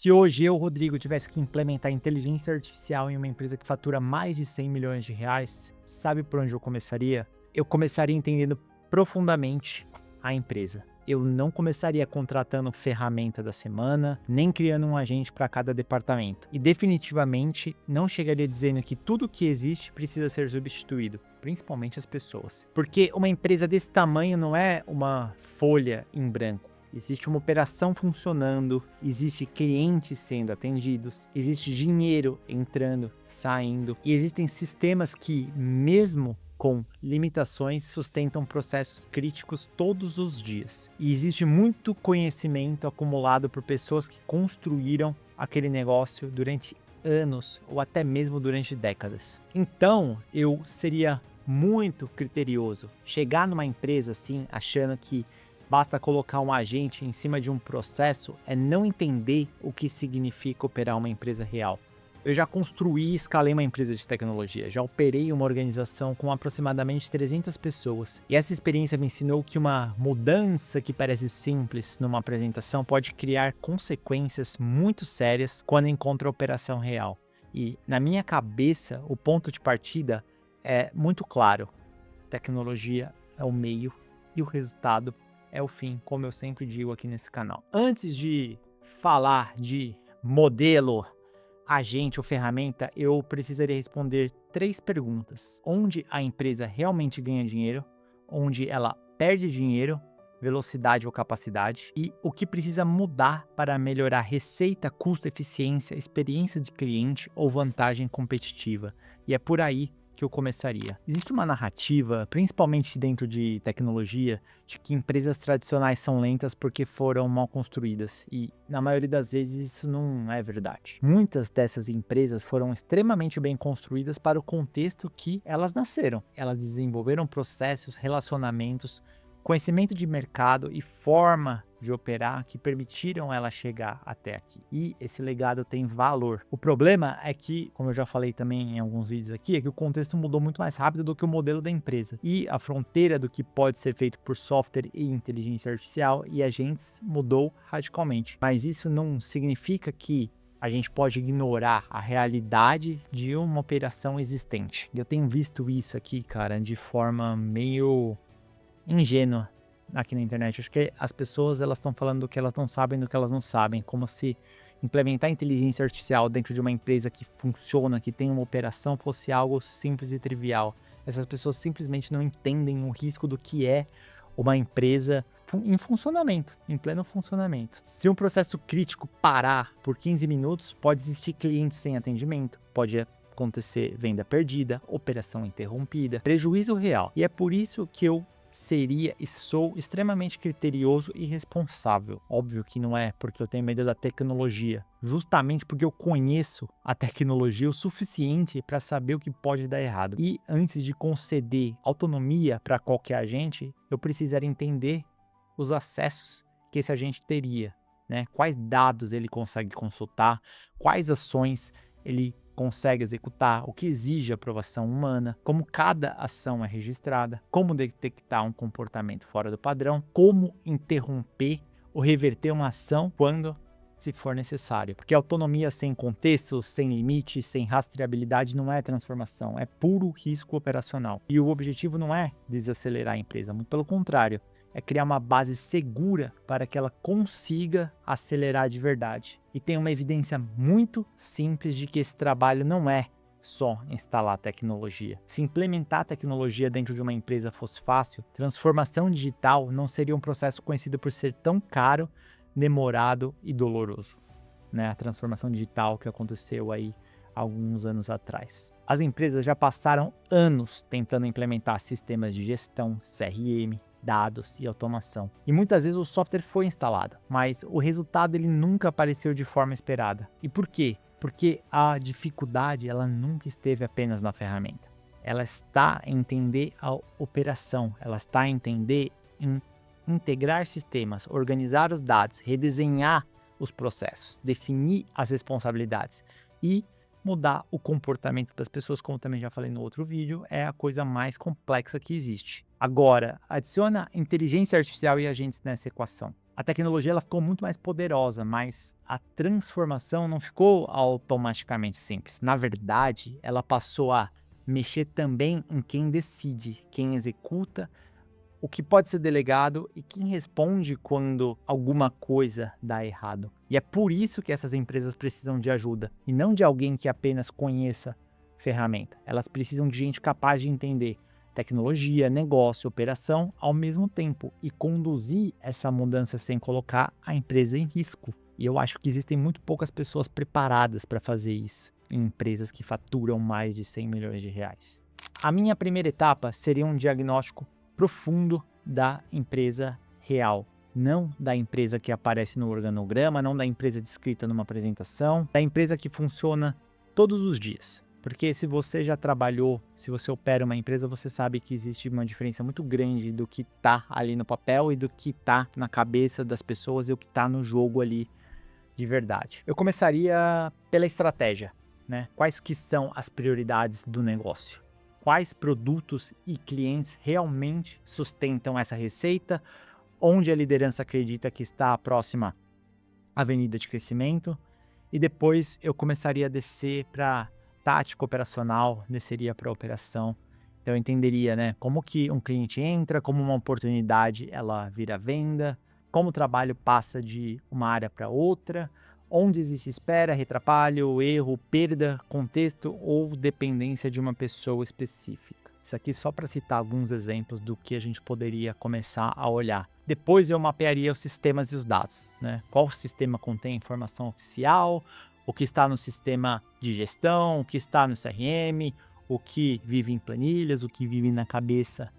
Se hoje eu, Rodrigo, tivesse que implementar inteligência artificial em uma empresa que fatura mais de 100 milhões de reais, sabe por onde eu começaria? Eu começaria entendendo profundamente a empresa. Eu não começaria contratando ferramenta da semana, nem criando um agente para cada departamento. E definitivamente não chegaria dizendo que tudo que existe precisa ser substituído, principalmente as pessoas. Porque uma empresa desse tamanho não é uma folha em branco. Existe uma operação funcionando, existe clientes sendo atendidos, existe dinheiro entrando, saindo, e existem sistemas que, mesmo com limitações, sustentam processos críticos todos os dias. E existe muito conhecimento acumulado por pessoas que construíram aquele negócio durante anos ou até mesmo durante décadas. Então, eu seria muito criterioso. Chegar numa empresa assim, achando que basta colocar um agente em cima de um processo, é não entender o que significa operar uma empresa real. Eu já construí e escalei uma empresa de tecnologia, já operei uma organização com aproximadamente 300 pessoas. E essa experiência me ensinou que uma mudança que parece simples numa apresentação pode criar consequências muito sérias quando encontra a operação real. E na minha cabeça, o ponto de partida é muito claro. Tecnologia é o meio e o resultado é o fim, como eu sempre digo aqui nesse canal. Antes de falar de modelo, agente ou ferramenta, eu precisaria responder 3 perguntas. Onde a empresa realmente ganha dinheiro? Onde ela perde dinheiro? Velocidade ou capacidade? E o que precisa mudar para melhorar receita, custo, eficiência, experiência de cliente ou vantagem competitiva? E é por aí que eu começaria. Existe uma narrativa, principalmente dentro de tecnologia, de que empresas tradicionais são lentas porque foram mal construídas, e na maioria das vezes isso não é verdade. Muitas dessas empresas foram extremamente bem construídas para o contexto que elas nasceram. Elas desenvolveram processos, relacionamentos, conhecimento de mercado e forma de operar que permitiram ela chegar até aqui. E esse legado tem valor. O problema é que, como eu já falei também em alguns vídeos aqui, é que o contexto mudou muito mais rápido do que o modelo da empresa. E a fronteira do que pode ser feito por software e inteligência artificial e agentes mudou radicalmente. Mas isso não significa que a gente pode ignorar a realidade de uma operação existente. Eu tenho visto isso aqui, cara, de forma meio ingênua aqui na internet. Acho que as pessoas elas estão falando do que elas não sabem, do que elas não sabem, como se implementar inteligência artificial dentro de uma empresa que funciona, que tem uma operação, fosse algo simples e trivial. Essas pessoas simplesmente não entendem o risco do que é uma empresa em funcionamento, em pleno funcionamento. Se um processo crítico parar por 15 minutos, pode existir cliente sem atendimento, pode acontecer venda perdida, operação interrompida, prejuízo real. E é por isso que eu seria e sou extremamente criterioso e responsável. Óbvio que não é porque eu tenho medo da tecnologia, justamente porque eu conheço a tecnologia o suficiente para saber o que pode dar errado. E antes de conceder autonomia para qualquer agente, eu precisaria entender os acessos que esse agente teria, né? Quais dados ele consegue consultar, quais ações ele consegue executar, o que exige aprovação humana, como cada ação é registrada, como detectar um comportamento fora do padrão, como interromper ou reverter uma ação quando se for necessário. Porque autonomia sem contexto, sem limite, sem rastreabilidade não é transformação, é puro risco operacional. E o objetivo não é desacelerar a empresa, muito pelo contrário, é criar uma base segura para que ela consiga acelerar de verdade. E tem uma evidência muito simples de que esse trabalho não é só instalar tecnologia. Se implementar tecnologia dentro de uma empresa fosse fácil, transformação digital não seria um processo conhecido por ser tão caro, demorado e doloroso, né? A transformação digital que aconteceu aí alguns anos atrás. As empresas já passaram anos tentando implementar sistemas de gestão, CRM, dados e automação. E muitas vezes o software foi instalado, mas o resultado ele nunca apareceu de forma esperada. E por quê? Porque a dificuldade ela nunca esteve apenas na ferramenta. Ela está em entender a operação, ela está em entender em integrar sistemas, organizar os dados, redesenhar os processos, definir as responsabilidades e mudar o comportamento das pessoas, como também já falei no outro vídeo, é a coisa mais complexa que existe. Agora, adiciona inteligência artificial e agentes nessa equação. A tecnologia ela ficou muito mais poderosa, mas a transformação não ficou automaticamente simples. Na verdade, ela passou a mexer também em quem decide, quem executa, o que pode ser delegado e quem responde quando alguma coisa dá errado. E é por isso que essas empresas precisam de ajuda, e não de alguém que apenas conheça ferramenta. Elas precisam de gente capaz de entender tecnologia, negócio, operação ao mesmo tempo e conduzir essa mudança sem colocar a empresa em risco. E eu acho que existem muito poucas pessoas preparadas para fazer isso em empresas que faturam mais de 100 milhões de reais. A minha primeira etapa seria um diagnóstico profundo da empresa real, não da empresa que aparece no organograma, não da empresa descrita numa apresentação, da empresa que funciona todos os dias. Porque se você já trabalhou, se você opera uma empresa, você sabe que existe uma diferença muito grande do que está ali no papel e do que está na cabeça das pessoas e o que está no jogo ali de verdade. Eu começaria pela estratégia, né? Quais que são as prioridades do negócio? Quais produtos e clientes realmente sustentam essa receita? Onde a liderança acredita que está a próxima avenida de crescimento? E depois eu começaria a descer para tática operacional, desceria para operação. Então eu entenderia, né, como que um cliente entra, como uma oportunidade ela vira venda, como o trabalho passa de uma área para outra, onde existe espera, retrabalho, erro, perda, contexto ou dependência de uma pessoa específica. Isso aqui só para citar alguns exemplos do que a gente poderia começar a olhar. Depois eu mapearia os sistemas e os dados, né? Qual sistema contém informação oficial, o que está no sistema de gestão, o que está no CRM, o que vive em planilhas, o que vive na cabeça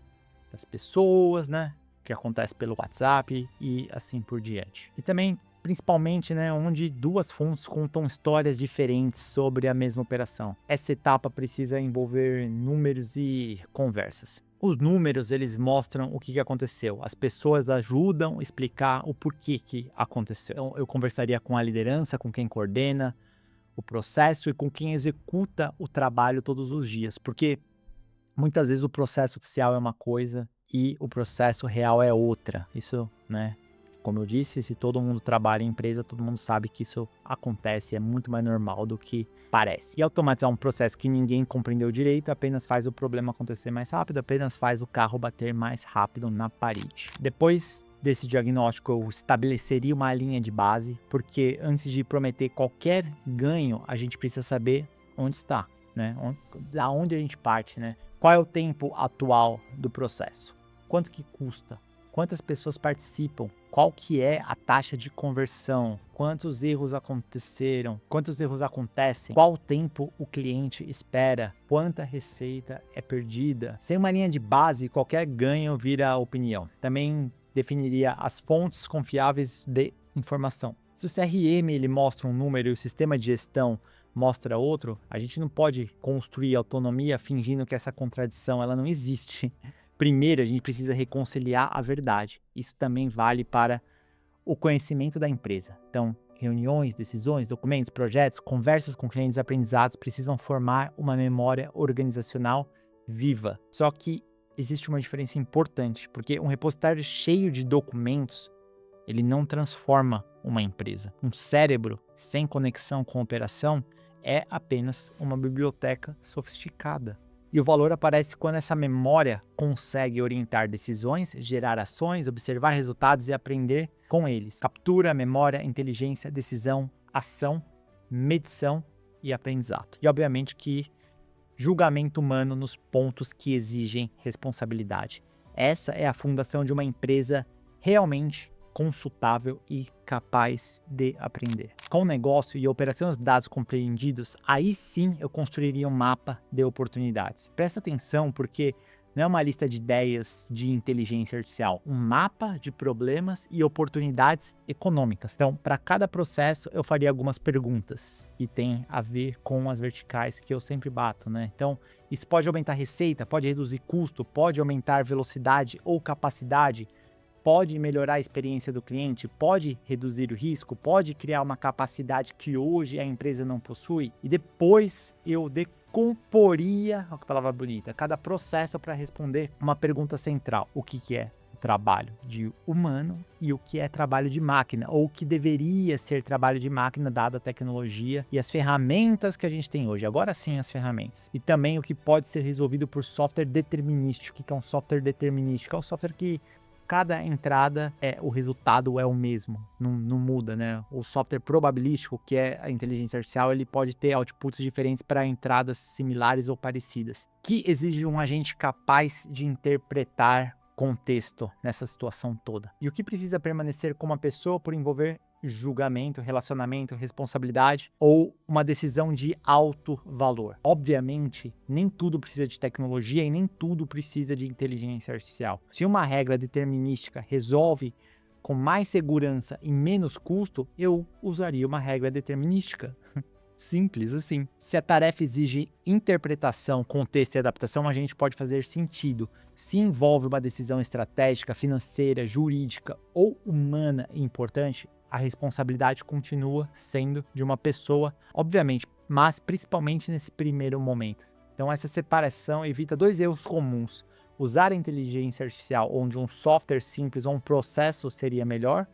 das pessoas, né? O que acontece pelo WhatsApp e assim por diante. E também, principalmente, né, onde duas fontes contam histórias diferentes sobre a mesma operação. Essa etapa precisa envolver números e conversas. Os números, eles mostram o que aconteceu. As pessoas ajudam a explicar o porquê que aconteceu. Então, eu conversaria com a liderança, com quem coordena o processo e com quem executa o trabalho todos os dias. Porque muitas vezes o processo oficial é uma coisa e o processo real é outra. Isso, né? Como eu disse, se todo mundo trabalha em empresa, todo mundo sabe que isso acontece, é muito mais normal do que parece. E automatizar um processo que ninguém compreendeu direito apenas faz o problema acontecer mais rápido, apenas faz o carro bater mais rápido na parede. Depois desse diagnóstico, eu estabeleceria uma linha de base, porque antes de prometer qualquer ganho, a gente precisa saber onde está, né? Da onde a gente parte, né? Qual é o tempo atual do processo? Quanto que custa? Quantas pessoas participam? Qual que é a taxa de conversão? Quantos erros aconteceram? Quantos erros acontecem? Qual tempo o cliente espera? Quanta receita é perdida? Sem uma linha de base, qualquer ganho vira opinião. Também definiria as fontes confiáveis de informação. Se o CRM ele mostra um número e o sistema de gestão mostra outro, a gente não pode construir autonomia fingindo que essa contradição ela não existe. Primeiro, a gente precisa reconciliar a verdade. Isso também vale para o conhecimento da empresa. Então, reuniões, decisões, documentos, projetos, conversas com clientes, aprendizados precisam formar uma memória organizacional viva. Só que existe uma diferença importante, porque um repositório cheio de documentos, ele não transforma uma empresa. Um cérebro sem conexão com a operação é apenas uma biblioteca sofisticada. E o valor aparece quando essa memória consegue orientar decisões, gerar ações, observar resultados e aprender com eles. Captura, memória, inteligência, decisão, ação, medição e aprendizado. E obviamente que julgamento humano nos pontos que exigem responsabilidade. Essa é a fundação de uma empresa realmente consultável e capaz de aprender. Com o negócio e a operação dos dados compreendidos, aí sim eu construiria um mapa de oportunidades. Presta atenção porque não é uma lista de ideias de inteligência artificial, um mapa de problemas e oportunidades econômicas. Então, para cada processo eu faria algumas perguntas que tem a ver com as verticais que eu sempre bato, né? Então, isso pode aumentar receita, pode reduzir custo, pode aumentar velocidade ou capacidade, pode melhorar a experiência do cliente, pode reduzir o risco, pode criar uma capacidade que hoje a empresa não possui. E depois eu decomporia, olha que palavra bonita, cada processo para responder uma pergunta central. O que é o trabalho de humano e o que é trabalho de máquina, ou o que deveria ser trabalho de máquina dada a tecnologia e as ferramentas que a gente tem hoje. Agora sim as ferramentas. E também o que pode ser resolvido por software determinístico. O que é um software determinístico? É um software que cada entrada o resultado é o mesmo, não muda, né? O software probabilístico, que é a inteligência artificial, ele pode ter outputs diferentes para entradas similares ou parecidas, que exige um agente capaz de interpretar contexto nessa situação toda. E o que precisa permanecer como uma pessoa por envolver julgamento, relacionamento, responsabilidade ou uma decisão de alto valor. Obviamente, nem tudo precisa de tecnologia e nem tudo precisa de inteligência artificial. Se uma regra determinística resolve com mais segurança e menos custo, eu usaria uma regra determinística. Simples assim. Se a tarefa exige interpretação, contexto e adaptação, a gente pode fazer sentido. Se envolve uma decisão estratégica, financeira, jurídica ou humana importante, a responsabilidade continua sendo de uma pessoa, obviamente, mas principalmente nesse primeiro momento. Então essa separação evita dois erros comuns. Usar a inteligência artificial onde um software simples ou um processo seria melhor,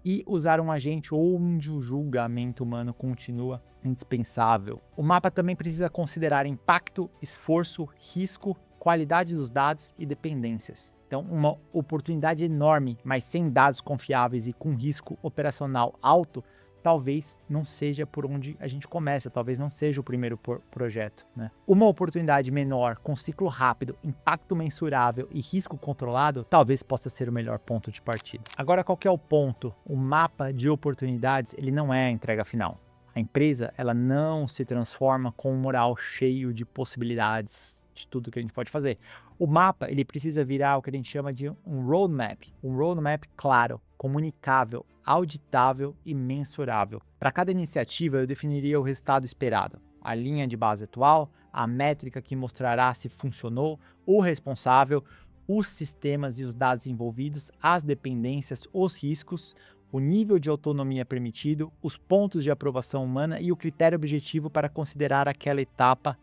e usar um agente onde o julgamento humano continua indispensável. O mapa também precisa considerar impacto, esforço, risco, qualidade dos dados e dependências. Então, uma oportunidade enorme, mas sem dados confiáveis e com risco operacional alto, talvez não seja por onde a gente começa, talvez não seja o primeiro projeto, né? Uma oportunidade menor, com ciclo rápido, impacto mensurável e risco controlado, talvez possa ser o melhor ponto de partida. Agora, qual que é o ponto? O mapa de oportunidades, ele não é a entrega final. A empresa, ela não se transforma com um mural cheio de possibilidades de tudo que a gente pode fazer. O mapa, ele precisa virar o que a gente chama de um roadmap claro, comunicável, auditável e mensurável. Para cada iniciativa, eu definiria o resultado esperado, a linha de base atual, a métrica que mostrará se funcionou, o responsável, os sistemas e os dados envolvidos, as dependências, os riscos, o nível de autonomia permitido, os pontos de aprovação humana e o critério objetivo para considerar aquela etapa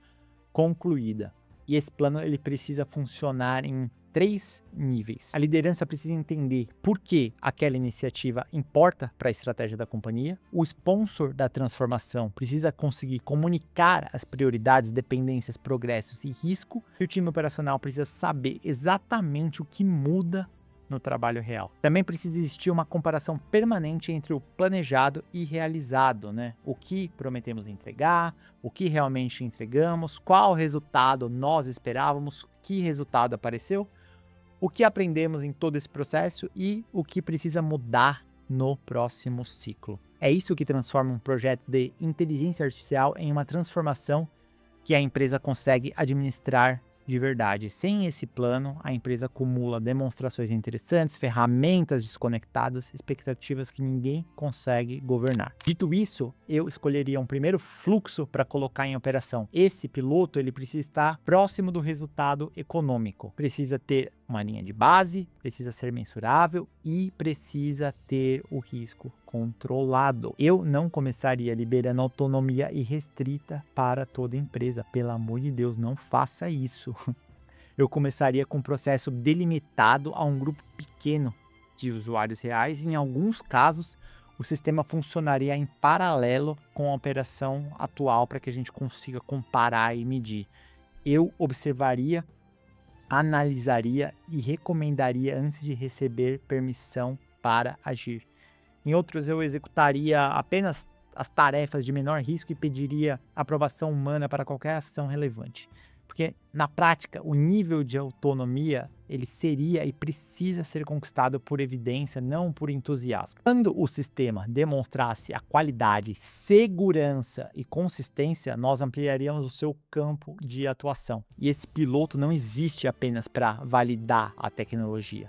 concluída. E esse plano ele precisa funcionar em 3 níveis. A liderança precisa entender por que aquela iniciativa importa para a estratégia da companhia. O sponsor da transformação precisa conseguir comunicar as prioridades, dependências, progressos e risco. E o time operacional precisa saber exatamente o que muda no trabalho real. Também precisa existir uma comparação permanente entre o planejado e realizado, né? O que prometemos entregar, o que realmente entregamos, qual resultado nós esperávamos, que resultado apareceu, o que aprendemos em todo esse processo e o que precisa mudar no próximo ciclo. É isso que transforma um projeto de inteligência artificial em uma transformação que a empresa consegue administrar de verdade. Sem esse plano, a empresa acumula demonstrações interessantes, ferramentas desconectadas, expectativas que ninguém consegue governar. Dito isso, eu escolheria um primeiro fluxo para colocar em operação. Esse piloto ele precisa estar próximo do resultado econômico. Precisa ter uma linha de base, precisa ser mensurável e precisa ter o risco controlado. Eu não começaria liberando autonomia irrestrita para toda empresa. Pelo amor de Deus, não faça isso. Eu começaria com um processo delimitado a um grupo pequeno de usuários reais e, em alguns casos, o sistema funcionaria em paralelo com a operação atual para que a gente consiga comparar e medir. Eu observaria, analisaria e recomendaria antes de receber permissão para agir. Em outros, eu executaria apenas as tarefas de menor risco e pediria aprovação humana para qualquer ação relevante. Porque, na prática, o nível de autonomia, ele seria e precisa ser conquistado por evidência, não por entusiasmo. Quando o sistema demonstrasse a qualidade, segurança e consistência, nós ampliaríamos o seu campo de atuação. E esse piloto não existe apenas para validar a tecnologia.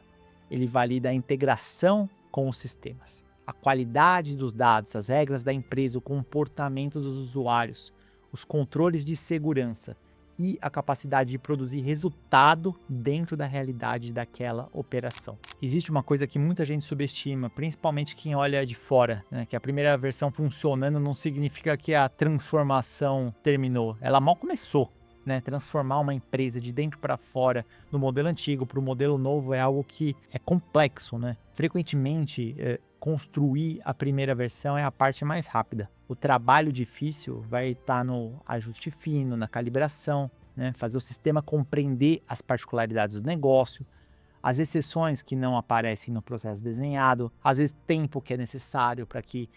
Ele valida a integração com os sistemas, a qualidade dos dados, as regras da empresa, o comportamento dos usuários, os controles de segurança e a capacidade de produzir resultado dentro da realidade daquela operação. Existe uma coisa que muita gente subestima, principalmente quem olha de fora, né? Que a primeira versão funcionando não significa que a transformação terminou. Ela mal começou. né? Transformar uma empresa de dentro para fora, do modelo antigo para o modelo novo, é algo que é complexo, né? Frequentemente, construir a primeira versão é a parte mais rápida. O trabalho difícil vai estar no ajuste fino, na calibração, né? Fazer o sistema compreender as particularidades do negócio, as exceções que não aparecem no processo desenhado, às vezes tempo que é necessário para que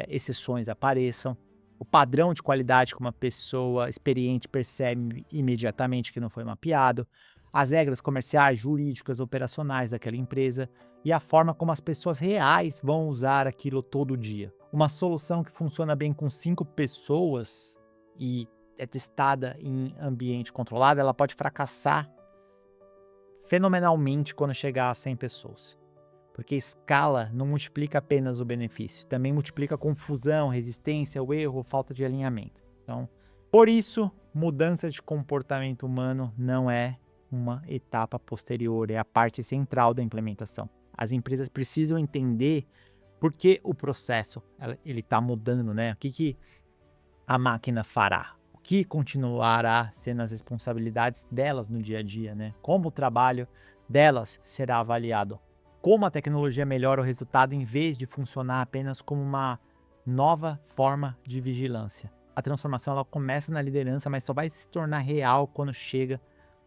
exceções apareçam, o padrão de qualidade que uma pessoa experiente percebe imediatamente que não foi mapeado, as regras comerciais, jurídicas, operacionais daquela empresa e a forma como as pessoas reais vão usar aquilo todo dia. Uma solução que funciona bem com 5 pessoas e é testada em ambiente controlado, ela pode fracassar fenomenalmente quando chegar a 100 pessoas. Porque escala não multiplica apenas o benefício, também multiplica a confusão, resistência, o erro, falta de alinhamento. Então, por isso, mudança de comportamento humano não é uma etapa posterior, é a parte central da implementação. As empresas precisam entender por que o processo ele está mudando, né? O que a máquina fará? O que continuará sendo as responsabilidades delas no dia a dia, né? Como o trabalho delas será avaliado? Como a tecnologia melhora o resultado em vez de funcionar apenas como uma nova forma de vigilância. A transformação ela começa na liderança, mas só vai se tornar real quando chega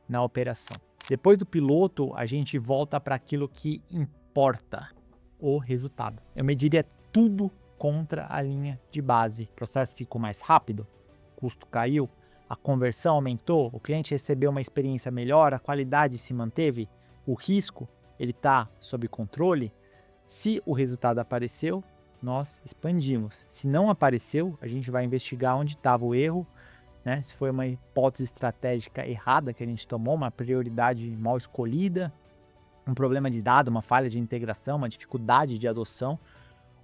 na operação. Depois do piloto, a gente volta para aquilo que importa, o resultado. Eu mediria tudo contra a linha de base. O processo ficou mais rápido, o custo caiu, a conversão aumentou, o cliente recebeu uma experiência melhor, a qualidade se manteve, o risco ele está sob controle. Se o resultado apareceu, nós expandimos. Se não apareceu, a gente vai investigar onde estava o erro, né? Se foi uma hipótese estratégica errada que a gente tomou, uma prioridade mal escolhida, um problema de dado, uma falha de integração, uma dificuldade de adoção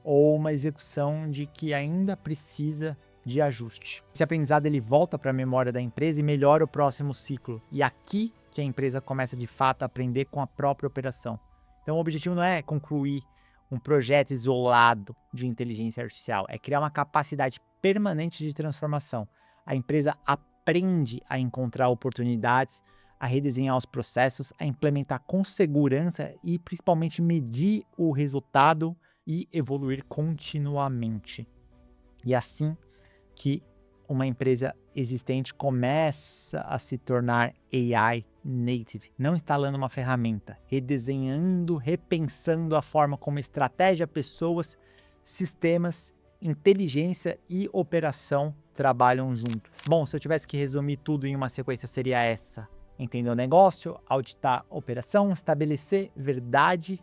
ou uma execução de que ainda precisa de ajuste. Esse aprendizado ele volta para a memória da empresa e melhora o próximo ciclo. E aqui que a empresa começa de fato a aprender com a própria operação. Então o objetivo não é concluir um projeto isolado de inteligência artificial, é criar uma capacidade permanente de transformação. A empresa aprende a encontrar oportunidades, a redesenhar os processos, a implementar com segurança e principalmente medir o resultado e evoluir continuamente. E assim que uma empresa existente começa a se tornar AI native, não instalando uma ferramenta, redesenhando, repensando a forma como estratégia, pessoas, sistemas, inteligência e operação trabalham juntos. Bom, se eu tivesse que resumir tudo em uma sequência, seria essa: entender o negócio, auditar a operação, estabelecer verdade,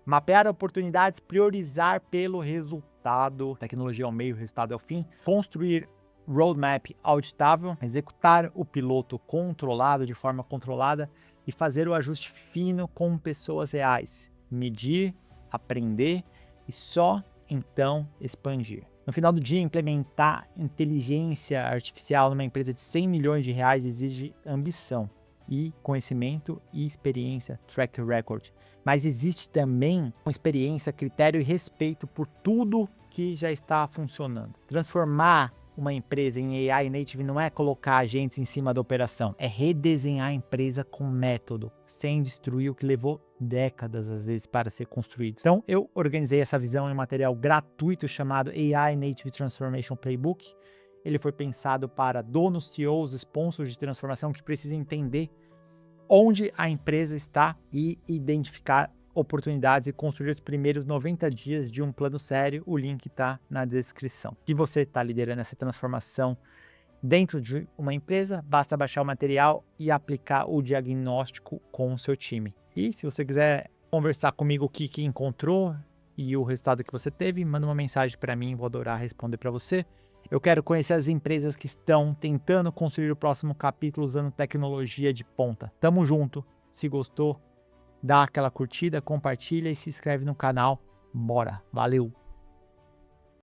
mapear oportunidades, priorizar pelo resultado, tecnologia é o meio, o resultado é o fim, construir roadmap auditável, executar o piloto controlado de forma controlada e fazer o ajuste fino com pessoas reais, medir, aprender e só então expandir. No final do dia, implementar inteligência artificial numa empresa de 100 milhões de reais exige ambição e conhecimento e experiência, track record. Mas existe também experiência, critério e respeito por tudo que já está funcionando. Transformar uma empresa em AI native não é colocar agentes em cima da operação, é redesenhar a empresa com método, sem destruir o que levou décadas, às vezes, para ser construído. Então, eu organizei essa visão em um material gratuito chamado AI Native Transformation Playbook. Ele foi pensado para donos, CEOs, sponsors de transformação que precisam entender onde a empresa está e identificar oportunidades e construir os primeiros 90 dias de um plano sério. O link está na descrição. Se você está liderando essa transformação dentro de uma empresa, basta baixar o material e aplicar o diagnóstico com o seu time. E se você quiser conversar comigo o que encontrou e o resultado que você teve, manda uma mensagem para mim, vou adorar responder para você. Eu quero conhecer as empresas que estão tentando construir o próximo capítulo usando tecnologia de ponta. Tamo junto. Se gostou, dá aquela curtida, compartilha e se inscreve no canal. Bora, valeu!